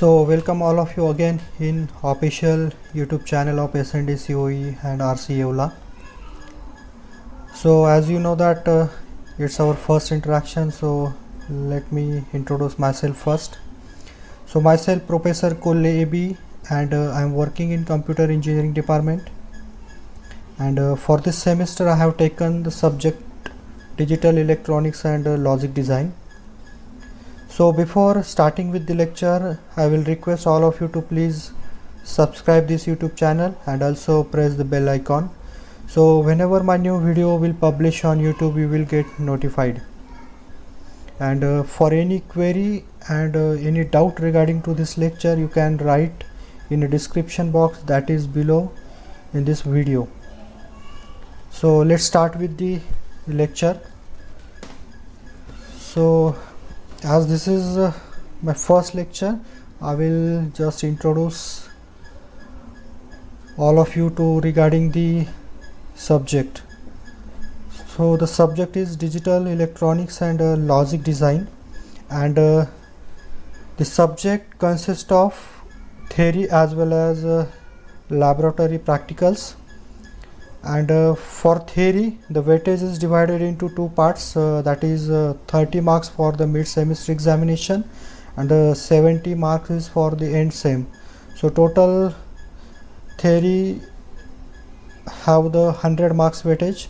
So welcome all of you again in official YouTube channel of SND COE and RCEOLA. So as you know that it's our first interaction, so let me introduce myself first. So myself Professor Kolle AB, and I'm working in computer engineering department, and for this semester I have taken the subject digital electronics and logic design. So before starting with the lecture, I will request all of you to please subscribe this YouTube channel and also press the bell icon. So whenever my new video will publish on YouTube, you will get notified. And for any query and any doubt regarding to this lecture, you can write in the description box that is below in this video. So let's start with the lecture. So as this is my first lecture, I will just introduce all of you to regarding the subject. So the subject is digital electronics and logic design, and the subject consists of theory as well as laboratory practicals. And for theory, the weightage is divided into two parts, that is 30 marks for the mid-semester examination and 70 marks is for the end sem. So total theory have the 100 marks weightage,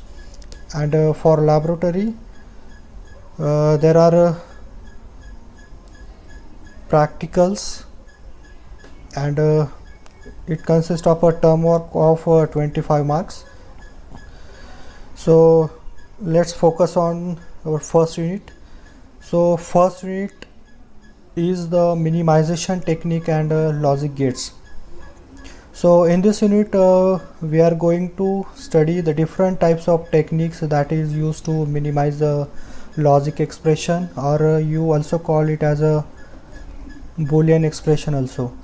and for laboratory there are practicals, and it consists of a term work of 25 marks. So let's focus on our first unit. So first unit is the minimization technique and logic gates. So in this unit we are going to study the different types of techniques that is used to minimize the logic expression, or you also call it as a Boolean expression also.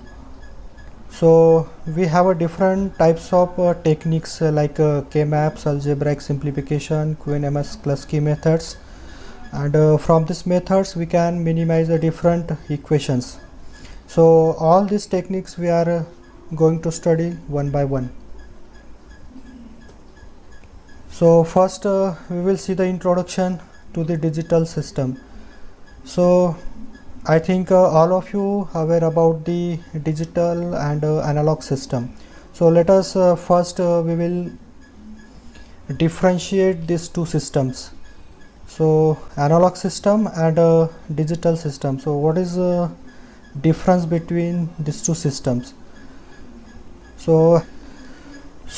So we have a different types of techniques like K-maps, algebraic simplification, Quine-Klasky methods, and from these methods we can minimize the different equations. So all these techniques we are going to study one by one. So first we will see the introduction to the digital system. So I think all of you are aware about the digital and analog system. So let us first we will differentiate these two systems. So analog system and digital system. So what is the difference between these two systems? So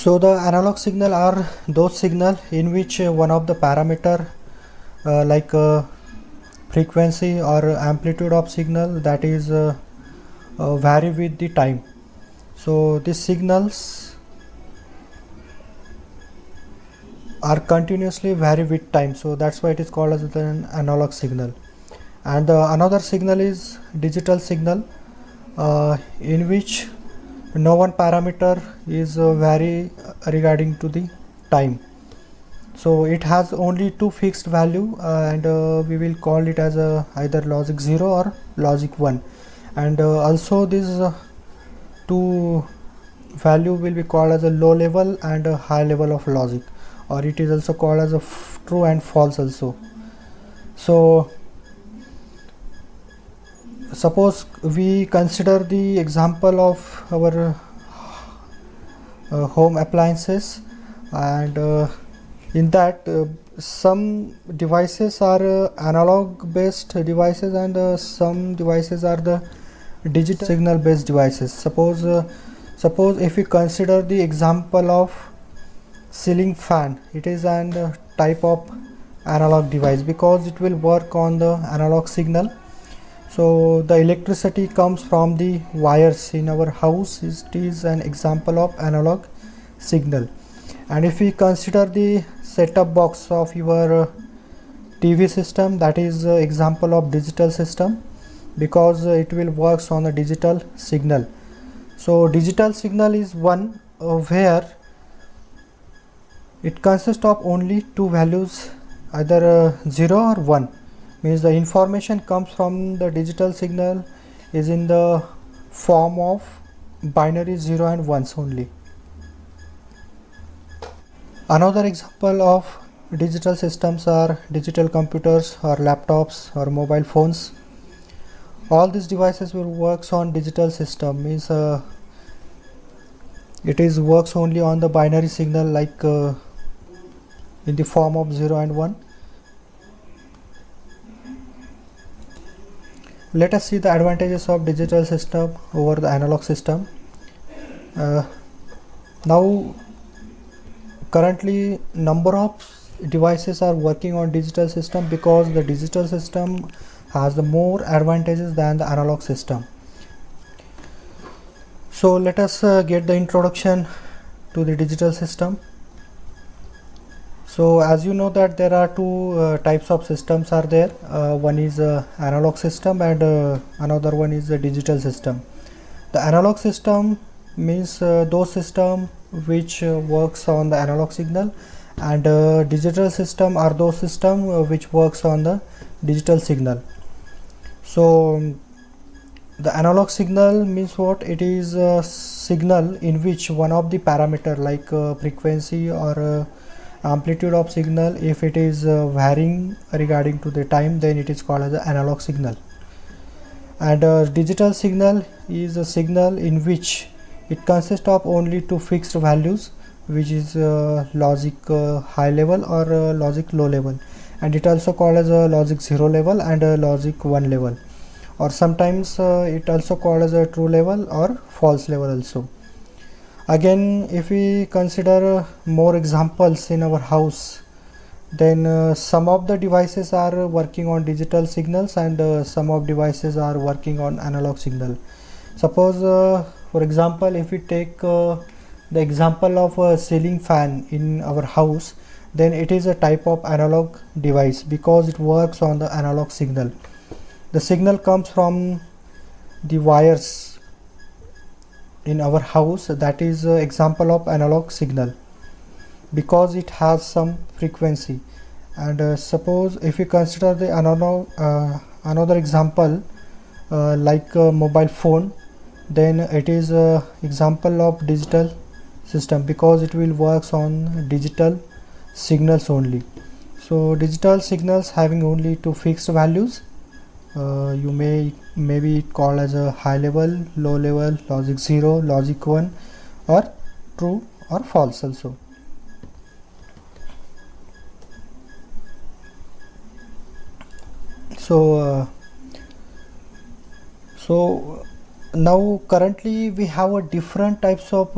the analog signal are those signal in which one of the parameter like frequency or amplitude of signal that is vary with the time. So these signals are continuously vary with time, so that's why it is called as an analog signal. And another signal is digital signal in which no one parameter is vary regarding to the time. So it has only two fixed value, and we will call it as either logic 0 or logic 1, and also this two value will be called as a low level and a high level of logic, or it is also called as a true and false also. So suppose we consider the example of our home appliances, and in that some devices are analog based devices, and some devices are the digital signal based devices. Suppose if we consider the example of ceiling fan, it is an type of analog device because it will work on the analog signal. So the electricity comes from the wires in our house. It is an example of analog signal. And if we consider the set-top box of your TV system, that is example of digital system because it will works on a digital signal. So digital signal is one where it consists of only two values, either 0 or 1, means the information comes from the digital signal is in the form of binary 0 and 1s only. Another example of digital systems are digital computers or laptops or mobile phones. All these devices will works on digital system, means it is works only on the binary signal, like in the form of 0 and 1. Let us see the advantages of digital system over the analog system. Now currently number of devices are working on digital system because the digital system has the more advantages than the analog system. So let us get the introduction to the digital system. So as you know that there are two types of systems are there. One is analog system and another one is a digital system. The analog system means those system which works on the analog signal, and digital system are those system which works on the digital signal. So the analog signal means what? It is a signal in which one of the parameter like frequency or amplitude of signal, if it is varying regarding to the time, then it is called as an analog signal. And digital signal is a signal in which it consists of only two fixed values, which is logic high level or logic low level, and it also called as a logic 0 level and a logic 1 level, or sometimes it also called as a true level or false level also. Again, if we consider more examples in our house, then some of the devices are working on digital signals and some of devices are working on analog signal. Suppose for example, if we take the example of a ceiling fan in our house, then it is a type of analog device because it works on the analog signal. The signal comes from the wires in our house, that is example of analog signal because it has some frequency. And suppose if we consider the another example like a mobile phone, then it is a example of digital system because it will works on digital signals only. So digital signals having only two fixed values, you maybe call as a high level, low level, logic 0, logic 1, or true or false also. So now currently we have a different types of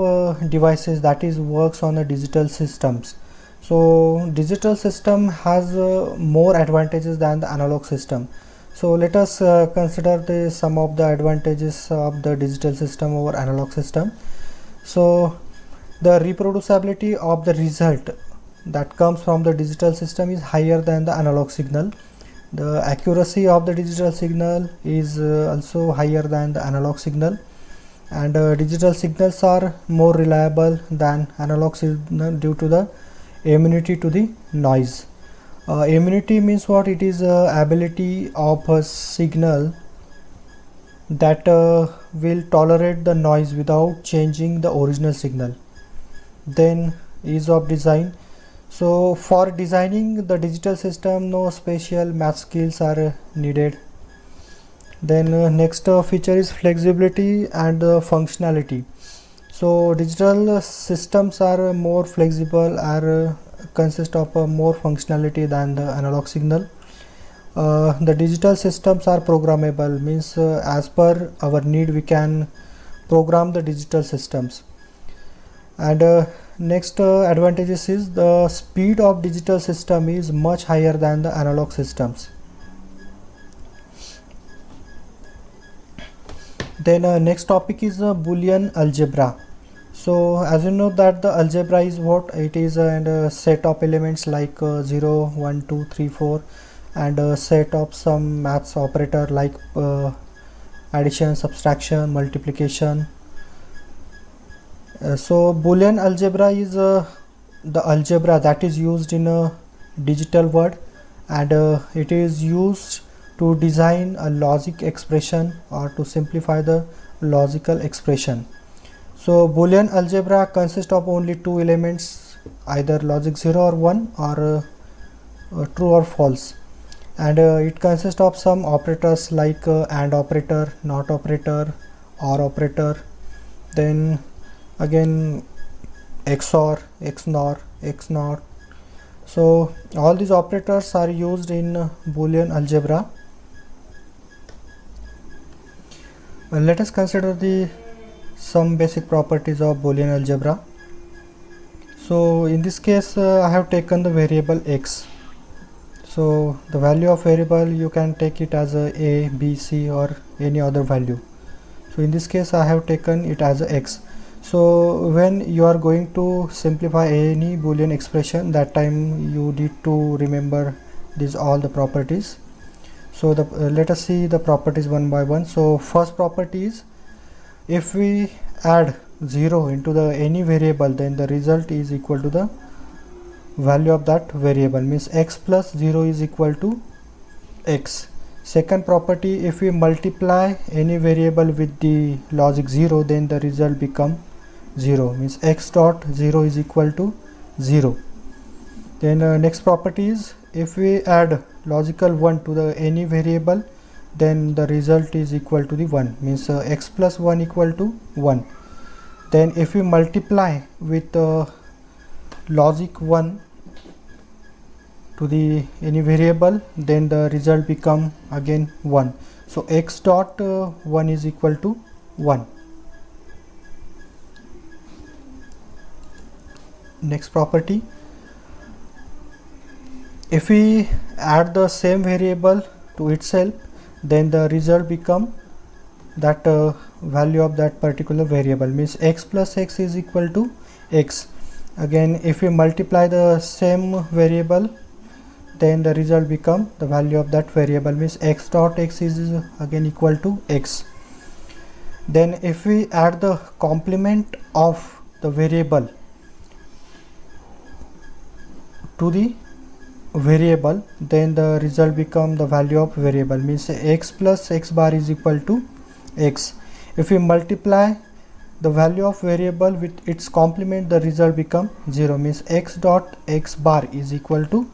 devices that is works on the digital systems. So digital system has more advantages than the analog system. So let us consider some of the advantages of the digital system over analog system. So the reproducibility of the result that comes from the digital system is higher than the analog signal. The accuracy of the digital signal is also higher than the analog signal, and digital signals are more reliable than analog signal due to the immunity to the noise. Immunity means what? It is ability of a signal that will tolerate the noise without changing the original signal. Then ease of design. So for designing the digital system, no special math skills are needed. Then next feature is flexibility and functionality. So digital systems are more flexible, are consist of more functionality than the analog signal. The digital systems are programmable, means as per our need we can program the digital systems. And next advantages is the speed of digital system is much higher than the analog systems. Then next topic is Boolean algebra. So as you know that the algebra is what? It is a set of elements like 0, 1, 2, 3, 4, and a set of some maths operator like addition, subtraction, multiplication. So Boolean algebra is the algebra that is used in a digital world, and it is used to design a logic expression or to simplify the logical expression. So Boolean algebra consists of only two elements, either logic 0 or 1, or true or false, and it consists of some operators like AND operator, NOT operator, OR operator, then again XOR, XNOR, XNOT. So all these operators are used in Boolean algebra. Let us consider some basic properties of Boolean algebra. So in this case I have taken the variable x. So the value of variable, you can take it as a, b, c, or any other value. So in this case I have taken it as a x. So when you are going to simplify any Boolean expression, that time you need to remember all the properties. So let us see the properties one by one. So first property is, if we add 0 into any variable, then the result is equal to the value of that variable, means x plus 0 is equal to x. Second property, if we multiply any variable with the logic 0, then the result become 0, means x dot 0 is equal to 0. Then next property is, if we add logical 1 to any variable, then the result is equal to the 1, means x plus 1 equal to 1. Then if we multiply with logic 1 to any variable, then the result become again 1. So x dot 1 is equal to 1. Next property, if we add the same variable to itself, then the result become that value of that particular variable, means x plus x is equal to x. Again, if we multiply the same variable, then the result become the value of that variable, means x dot x is again equal to x. Then if we add the complement of the variable to the variable, then the result become the value of variable, means x plus x bar is equal to x. If we multiply the value of variable with its complement, the result become 0, means x dot x bar is equal to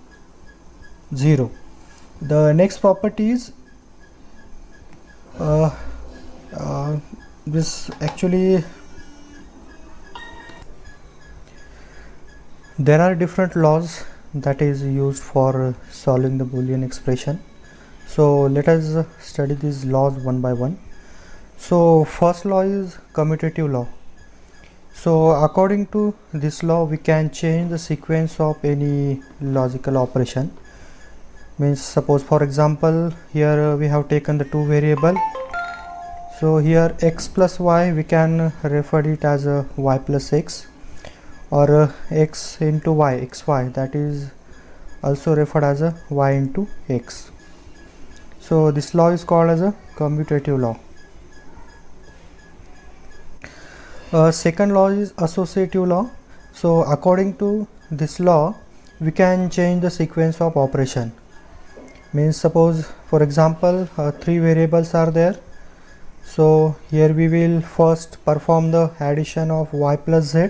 0. The next property is, this actually there are different laws that is used for solving the Boolean expression. So let us study these laws one by one. So first law is commutative law. So according to this law, we can change the sequence of any logical operation. Means suppose, for example, here we have taken the two variable. So here x plus y, we can refer it as a y plus x, or x into y, xy, that is also referred as a y into x. So this law is called as a commutative law. Second law is associative law. So according to this law, we can change the sequence of operation. Means suppose, for example, three variables are there. So here we will first perform the addition of y plus z,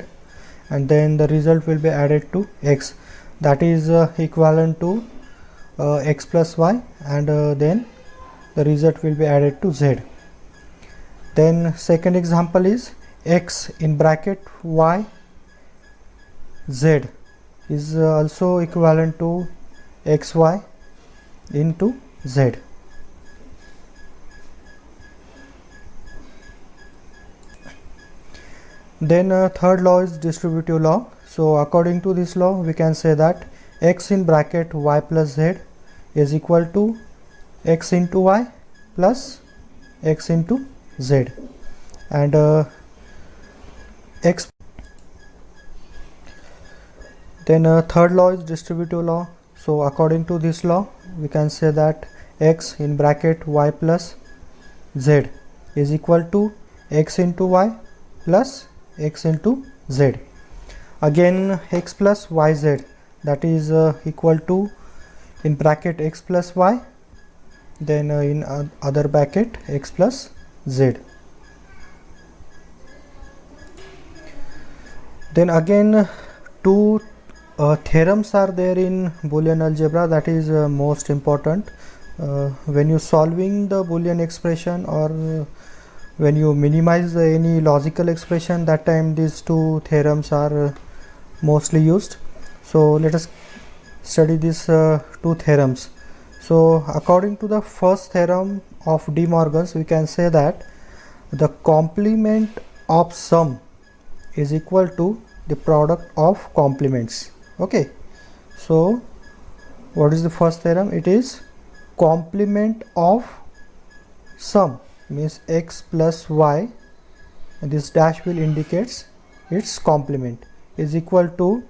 and then the result will be added to x, that is equivalent to x plus y, and then the result will be added to z. Then second example is x in bracket y z is also equivalent to xy into z. Then third law is distributive law. So according to this law, we can say that x in bracket y plus z is equal to x into y plus x into z, and x. Then third law is distributive law. So according to this law, we can say that x in bracket y plus z is equal to x into y plus x into z. Again x plus yz, that is equal to in bracket x plus y, then in other bracket x plus z. Then again two theorems are there in Boolean algebra, that is most important. When you solving the Boolean expression or when you minimize any logical expression, that time these two theorems are mostly used. So let us study these two theorems. So according to the first theorem of De Morgan's, we can say that the complement of sum is equal to the product of complements. Okay, so what is the first theorem? It is complement of sum, means x plus y, and this dash will indicates its complement, is equal to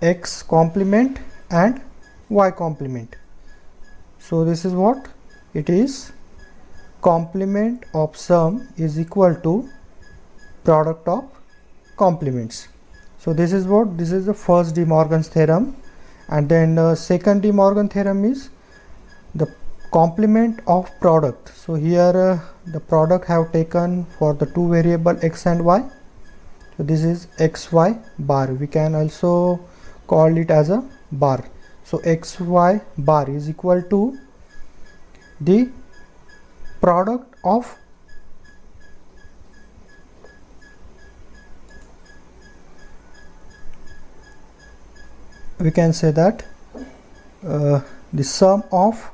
x complement and y complement. So this is what it is: complement of sum is equal to product of complements. So this is what, this is the first De Morgan's theorem. And then second De Morgan theorem is the complement of product. So here the product have taken for the two variable x and y. So this is xy bar, we can also call it as a bar. So xy bar is equal to the product of we can say that the sum of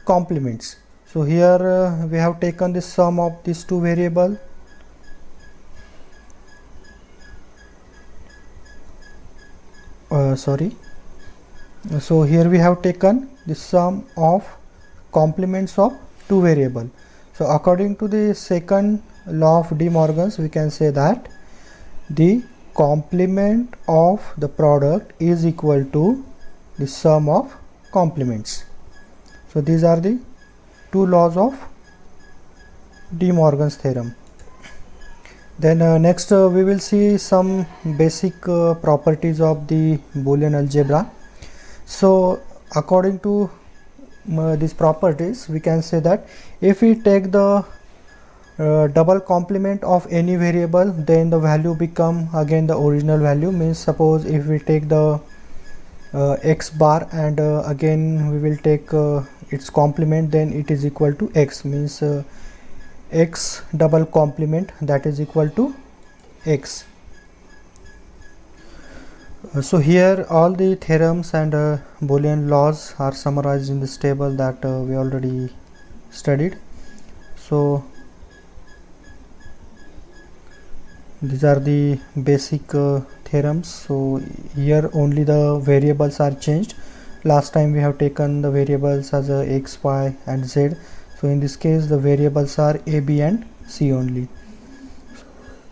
complements. So here we have taken the sum of these two variable. So here we have taken the sum of complements of two variable. So according to the second law of De Morgan's, we can say that the complement of the product is equal to the sum of complements. So these are the two laws of De Morgan's theorem. Then next we will see some basic properties of the Boolean algebra. So according to these properties, we can say that if we take the double complement of any variable, then the value become again the original value. Means suppose if we take the x bar and again we will take its complement, then it is equal to x, means x double complement, that is equal to x. So here all the theorems and Boolean laws are summarized in this table that we already studied. So these are the basic theorems. So here only the variables are changed. Last time we have taken the variables as x, y and z. So in this case the variables are a, b and c only.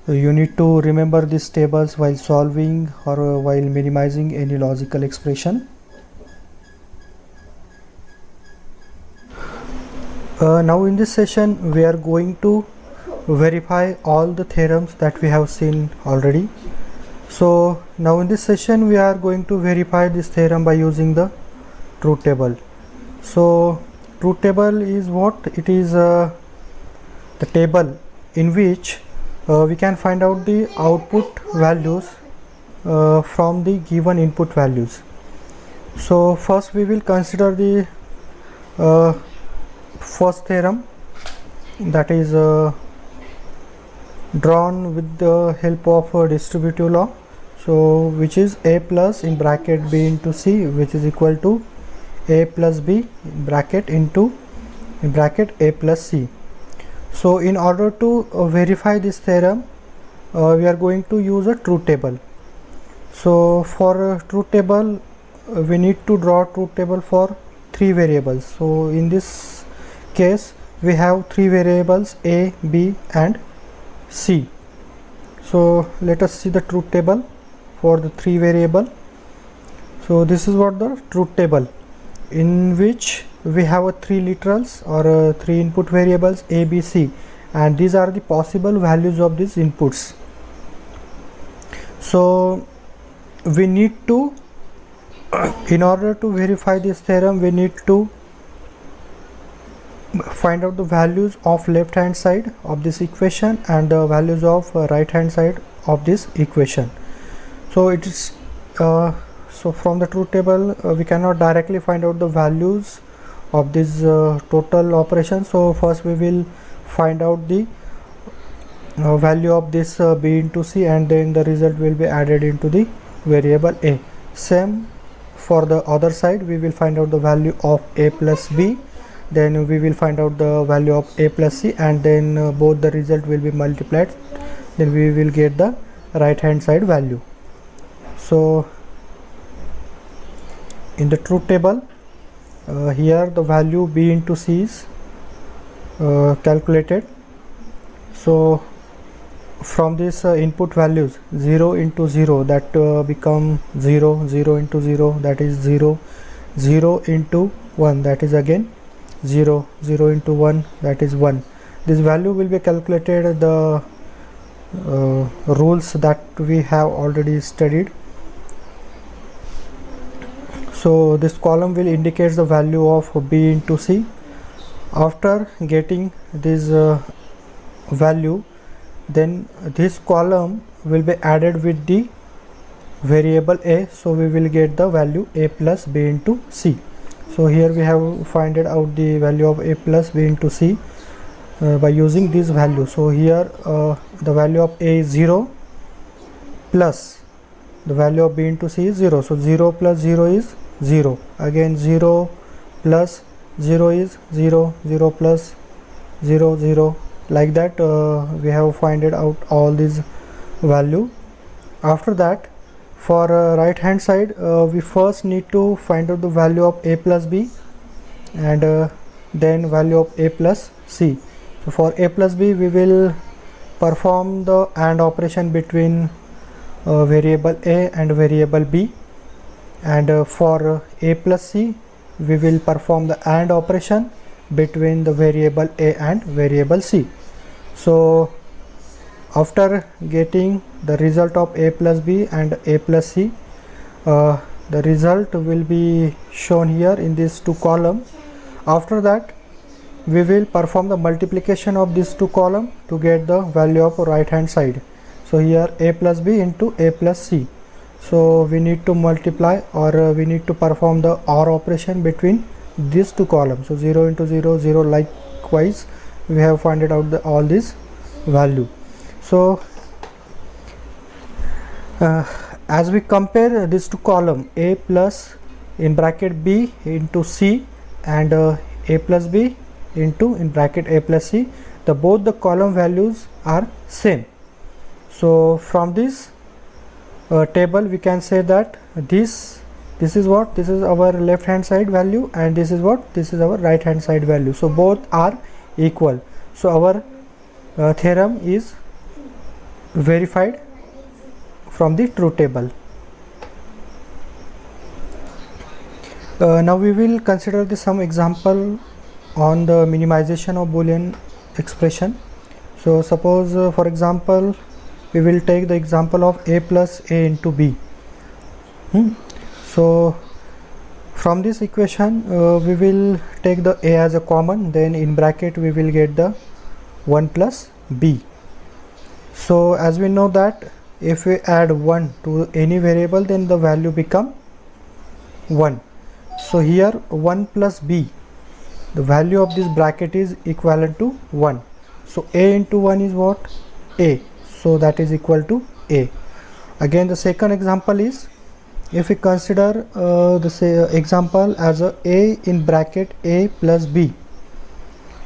So you need to remember these tables while solving or while minimizing any logical expression. Now in this session we are going to verify all the theorems that we have seen already. So now in this session we are going to verify this theorem by using the truth table. So truth table is what? It is the table in which we can find out the output values from the given input values. So first we will consider the first theorem, that is drawn with the help of a distributive law. So which is a plus in bracket b into c, which is equal to a plus b in bracket into in bracket a plus c. So in order to verify this theorem we are going to use a truth table. So for a truth table we need to draw truth table for three variables. So in this case we have three variables a, b and c. So let us see the truth table for the three variable. So this is what the truth table, in which we have a three literals or three input variables a, b, c, and these are the possible values of these inputs. So we need to in order to verify this theorem we need to find out the values of left hand side of this equation and the values of right hand side of this equation. So it is so from the truth table we cannot directly find out the values of this total operation. So first we will find out the value of this b into c, and then the result will be added into the variable a. Same for the other side, we will find out the value of a plus b, then we will find out the value of a plus c, and then both the result will be multiplied, then we will get the right hand side value. So in the truth table, here the value b into c is calculated. So from this input values, 0 into 0, that become 0, 0 into 0, that is 0, 0 into 1, that is again 0, 0 into 1, that is 1. This value will be calculated the rules that we have already studied. So this column will indicate the value of b into c. After getting this value, then this column will be added with the variable a, so we will get the value a plus b into c. So here we have find out the value of a plus b into c by using this value. So here the value of a is 0 plus the value of b into c is 0. So 0 plus 0 is 0, again 0 plus 0 is 0, 0 plus 0, 0, like that we have find out all these value. After that, for right hand side, we first need to find out the value of a plus b, and then value of a plus c. So for a plus b, we will perform the AND operation between variable a and variable b, and for a plus c, we will perform the AND operation between the variable a and variable c. So after getting the result of a plus b and a plus c, the result will be shown here in these two columns. After that, we will perform the multiplication of these two columns to get the value of right hand side. So here a plus b into a plus c. So we need to multiply, or we need to perform the OR operation between these two columns. So 0 into 0, 0, likewise we have found out all this value. So as we compare these two columns, a plus in bracket b into c and a plus b into in bracket a plus c, both the column values are same. So from this table we can say that this is what, this is our left hand side value, and this is what, this is our right hand side value. So both are equal. So our theorem is verified from the truth table. Now we will consider some example on the minimization of Boolean expression. So suppose for example, we will take the example of a plus a into b. So from this equation we will take the a as a common, then in bracket we will get the 1 plus b. So as we know that if we add 1 to any variable, then the value become 1. So here 1 plus b, the value of this bracket is equivalent to 1. So a into 1 is what? A. So that is equal to a. Again the second example is, if we consider the example as a in bracket a plus b.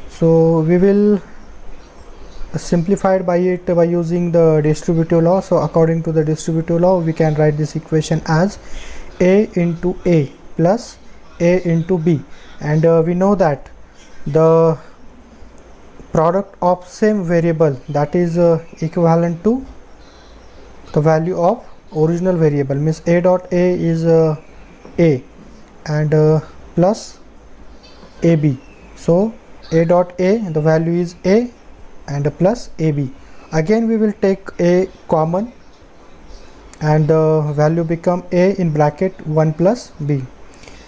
So we will simplify it by using the distributive law. So according to the distributive law, we can write this equation as a into a plus a into b, and we know that the product of same variable, that is equivalent to the value of original variable, means a dot a is a and plus ab. So a dot a, the value is a and plus ab. Again we will take a common, and the value become a in bracket 1 plus b,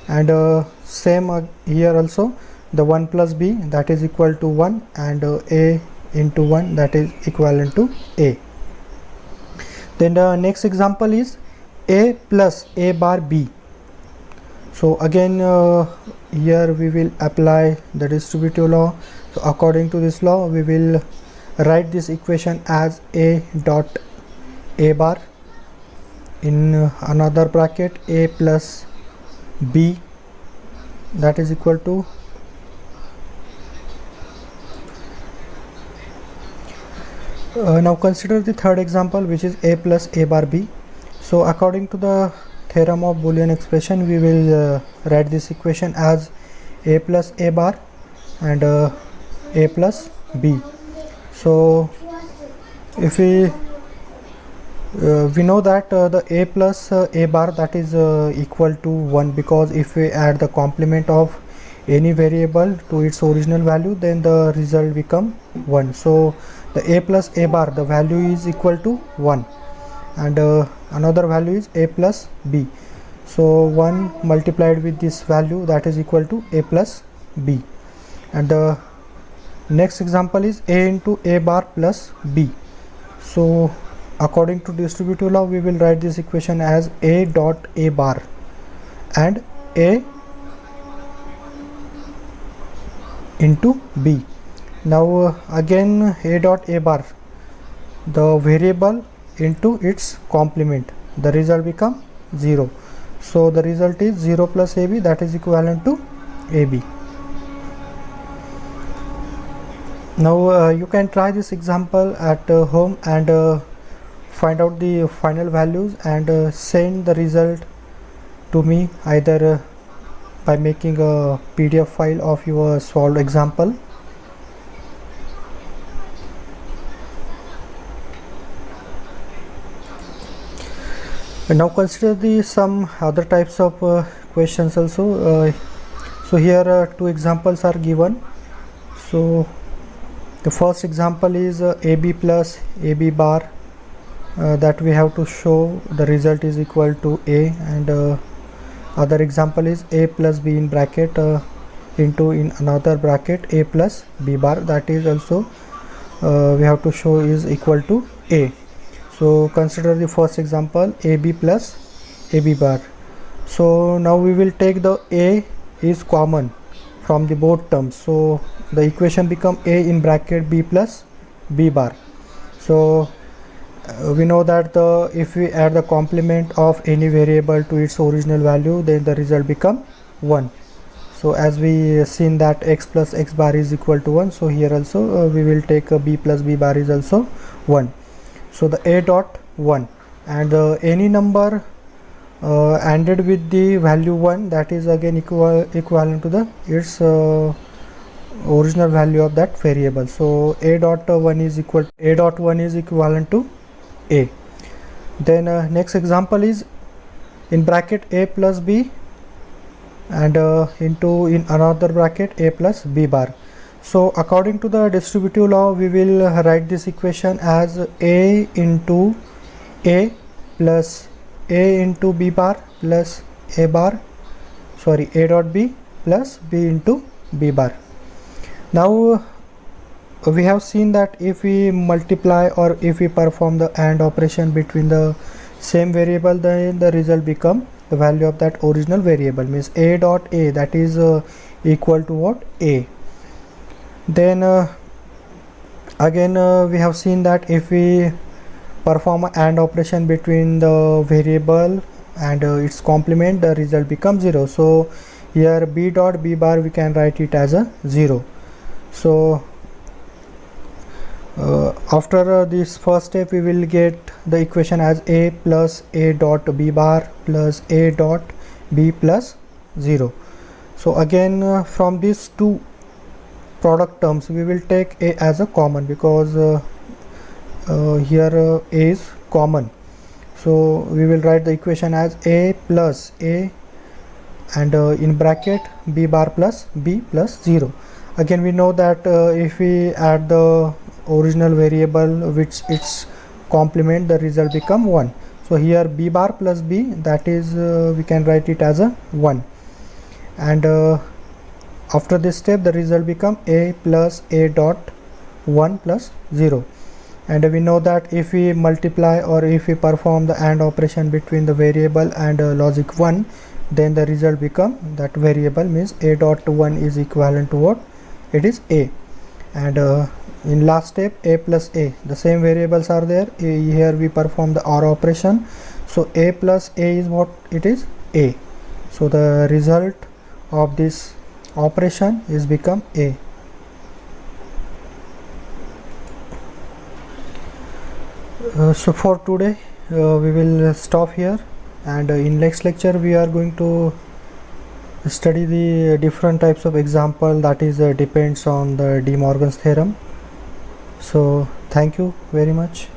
and same here also, the 1 plus b, that is equal to 1, and a into 1, that is equivalent to a. Then the next example is, a plus a bar b. So again here we will apply the distributive law. So according to this law we will write this equation as a dot a bar, in another bracket a plus b, that is equal to now consider the third example, which is a plus a bar b. So according to the theorem of Boolean expression, we will write this equation as a plus a bar and a plus b. So if we know that the a plus a bar, that is equal to 1, because if we add the complement of any variable to its original value, then the result become 1. So the a plus a bar, the value is equal to 1, and another value is a plus b. So 1 multiplied with this value, that is equal to a plus b. And the next example is a into a bar plus b. So according to distributive law, we will write this equation as a dot a bar and a into b. Now again a dot a bar, the variable into its complement, the result become 0. So the result is 0 plus ab, that is equivalent to ab. Now you can try this example at home and find out the final values and send the result to me, either by making a PDF file of your solved example. And now consider some other types of questions also. So here two examples are given. So the first example is ab plus ab bar, that we have to show the result is equal to a, and other example is a plus b in bracket into in another bracket a plus b bar, that is also we have to show is equal to a. So consider the first example, ab plus ab bar. So now we will take the a is common from the both terms, so the equation become a in bracket b plus b bar. So we know that if we add the complement of any variable to its original value, then the result become 1. So as we seen that x plus x bar is equal to 1, so here also we will take b plus b bar is also 1. So the a dot 1, and any number ANDed with the value 1, that is again equivalent to the its original value of that variable. So a dot 1 is equivalent to a. Then next example is in bracket a plus b and into in another bracket a plus b bar. So according to the distributive law, we will write this equation as a into a plus a into b bar plus a dot b plus b into b bar. Now we have seen that if we multiply or if we perform the AND operation between the same variable, then the result become the value of that original variable, means a dot a, that is equal to what, a. Then again we have seen that if we perform an AND operation between the variable and its complement, the result becomes 0. So here b dot b bar, we can write it as a 0. So after this first step, we will get the equation as a plus a dot b bar plus a dot b plus 0. So again from these two product terms, we will take a as a common, because here a is common. So we will write the equation as a plus a and in bracket b bar plus b plus 0. Again we know that if we add the original variable which its complement, the result become 1. So here b bar plus b, that is we can write it as a 1, and after this step the result become a plus a dot 1 plus 0. and we know that if we multiply or if we perform the AND operation between the variable and logic 1, then the result become that variable means a dot 1 is equivalent to what? It is a. And in last step, a plus a, the same variables are there. Here we perform the OR operation, so a plus a is what it is? A. So the result of this operation is become a. So for today we will stop here, and in next lecture we are going to study the different types of example, that is depends on the De Morgan's theorem. So thank you very much.